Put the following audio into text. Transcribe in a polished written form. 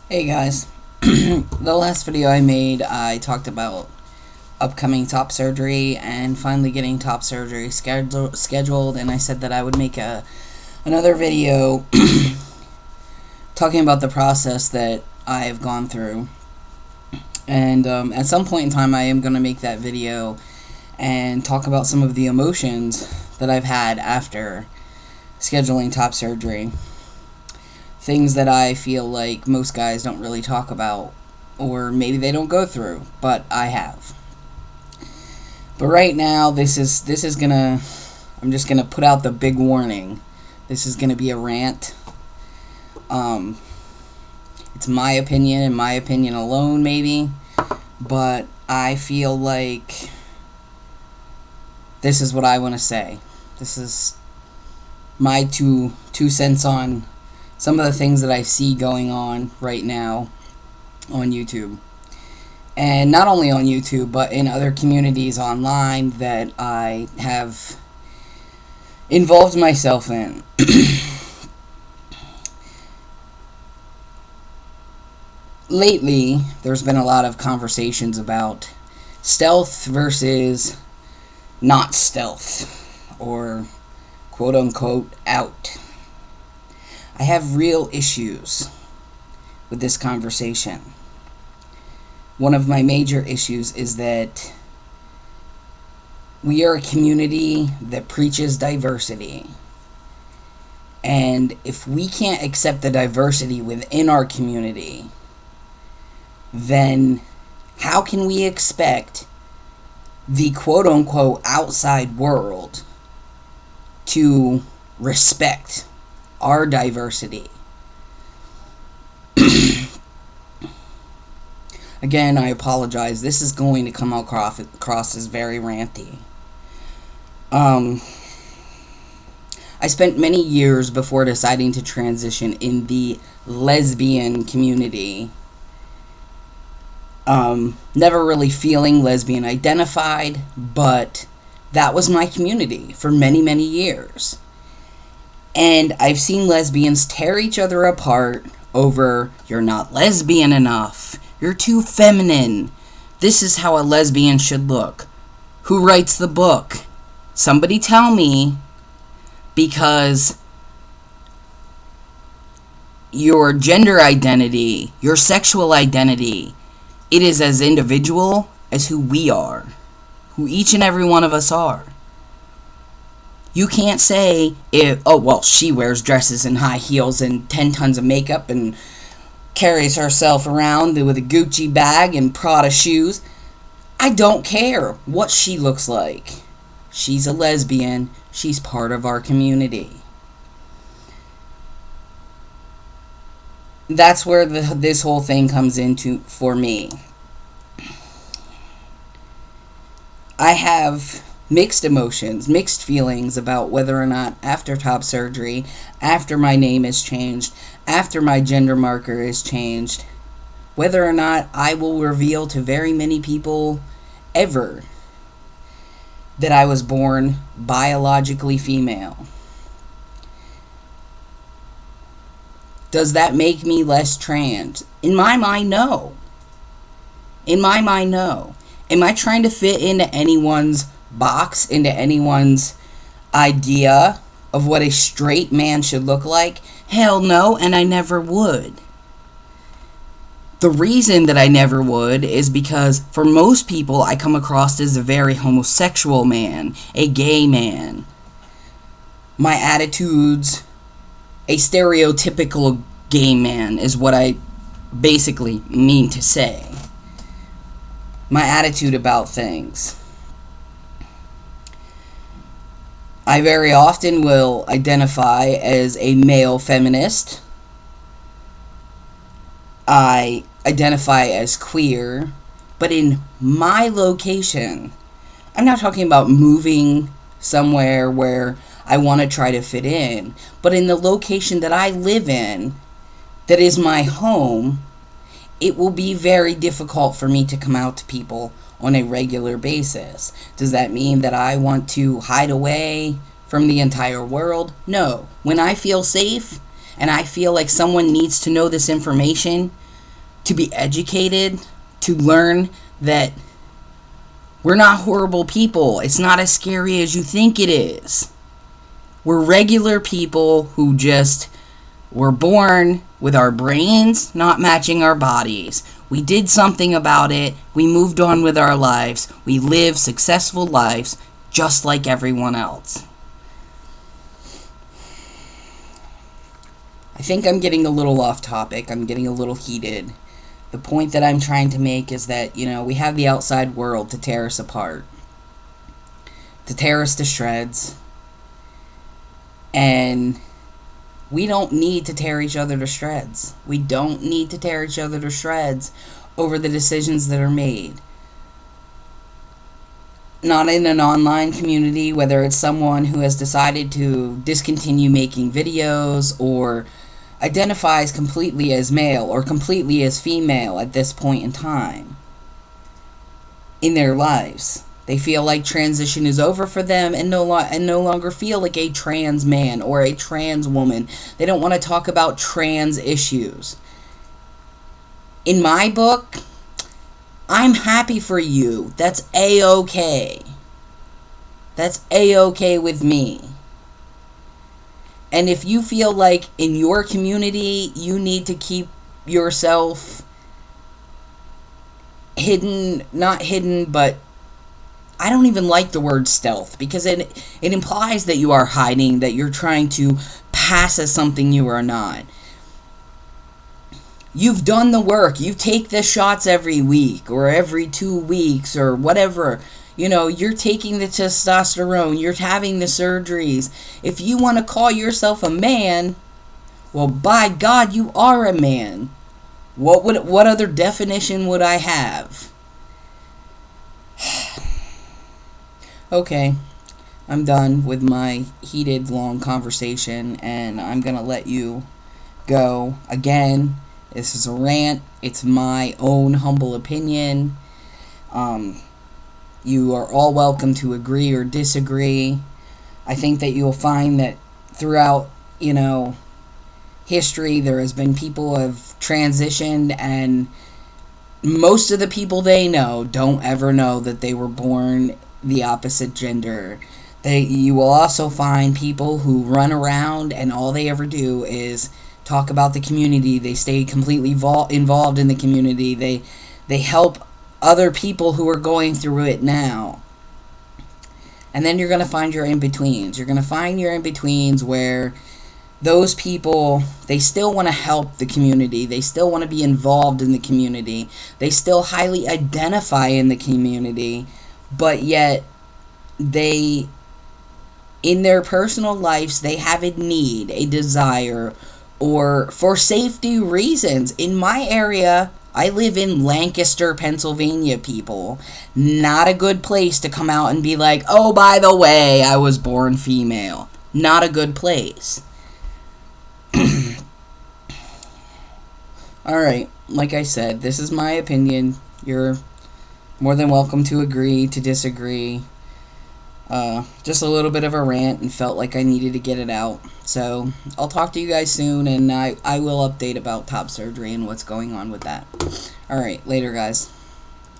Hey guys, the last video I made, I talked about upcoming top surgery and finally getting top surgery scheduled, and I said that I would make another video talking about the process that I've gone through. And at some point in time, I am going to make that video and talk about some of the emotions that I've had after scheduling top surgery. Things that I feel like most guys don't really talk about, or maybe they don't go through, but I have. But right now, this is gonna, I'm just gonna put out the big warning. This is gonna be a rant. It's my opinion and my opinion alone, maybe, but I feel like this is what I want to say. This is my two cents on some of the things that I see going on right now on YouTube. And not only on YouTube, but in other communities online that I have involved myself in. Lately, there's been a lot of conversations about stealth versus not stealth, or quote-unquote out. I have real issues with this conversation. One of my major issues is that we are a community that preaches diversity. And if we can't accept the diversity within our community, then how can we expect the quote-unquote outside world to respect our diversity? Again, I apologize. This is going to come across as very ranty. I spent many years before deciding to transition in the lesbian community. Never really feeling lesbian identified, but that was my community for many, many years. And I've seen lesbians tear each other apart over, you're not lesbian enough, you're too feminine, this is how a lesbian should look. Who writes the book? Somebody tell me, because your gender identity, your sexual identity, it is as individual as who we are, who each and every one of us are. You can't say, she wears dresses and high heels and 10 tons of makeup and carries herself around with a Gucci bag and Prada shoes. I don't care what she looks like. She's a lesbian. She's part of our community. That's where this whole thing comes into for me. I have mixed emotions, mixed feelings about whether or not after top surgery, after my name is changed, after my gender marker is changed, whether or not I will reveal to very many people ever that I was born biologically female. Does that make me less trans? In my mind, no. In my mind, no. Am I trying to fit into anyone's box, into anyone's idea of what a straight man should look like? Hell no, and I never would. The reason that I never would is because for most people I come across as a very homosexual man, a gay man. My attitudes, a stereotypical gay man is what I basically mean to say. My attitude about things. I very often will identify as a male feminist. I identify as queer, but in my location. I'm not talking about moving somewhere where I want to try to fit in, but in the location that I live in, that is my home, it will be very difficult for me to come out to people on a regular basis. Does that mean that I want to hide away from the entire world? No. When I feel safe and I feel like someone needs to know this information, to be educated, to learn that we're not horrible people. It's not as scary as you think it is. We're regular people who just were born with our brains not matching our bodies. We did something about it. We moved on with our lives. We live successful lives just like everyone else. I think I'm getting a little off topic. I'm getting a little heated. The point that I'm trying to make is that, we have the outside world to tear us apart, to tear us to shreds. And we don't need to tear each other to shreds. We don't need to tear each other to shreds over the decisions that are made. Not in an online community, whether it's someone who has decided to discontinue making videos or identifies completely as male or completely as female at this point in time in their lives. They feel like transition is over for them and no longer feel like a trans man or a trans woman. They don't want to talk about trans issues. In my book, I'm happy for you. That's A-okay. That's A-okay with me. And if you feel like in your community you need to keep yourself hidden, not hidden, but I don't even like the word stealth because it implies that you are hiding, that you're trying to pass as something you are not. You've done the work. You take the shots every week or every 2 weeks or whatever. You're taking the testosterone. You're having the surgeries. If you want to call yourself a man, well, by God, you are a man. What other definition would I have? Okay, I'm done with my heated, long conversation, and I'm going to let you go. Again, this is a rant. It's my own humble opinion. You are all welcome to agree or disagree. I think that you'll find that throughout, history, there has been people who have transitioned, and most of the people they know don't ever know that they were born the opposite gender. You will also find people who run around and all they ever do is talk about the community. They stay completely involved in the community. They help other people who are going through it now. And then you're going to find your in-betweens. You're going to find your in-betweens where those people, they still want to help the community. They still want to be involved in the community. They still highly identify in the community. But yet, in their personal lives, they have a need, a desire, or for safety reasons. In my area, I live in Lancaster, Pennsylvania, people. Not a good place to come out and be like, oh, by the way, I was born female. Not a good place. Alright, like I said, this is my opinion. You're more than welcome to agree, to disagree. Just a little bit of a rant and felt like I needed to get it out. So, I'll talk to you guys soon, and I will update about top surgery and what's going on with that. Alright, later guys.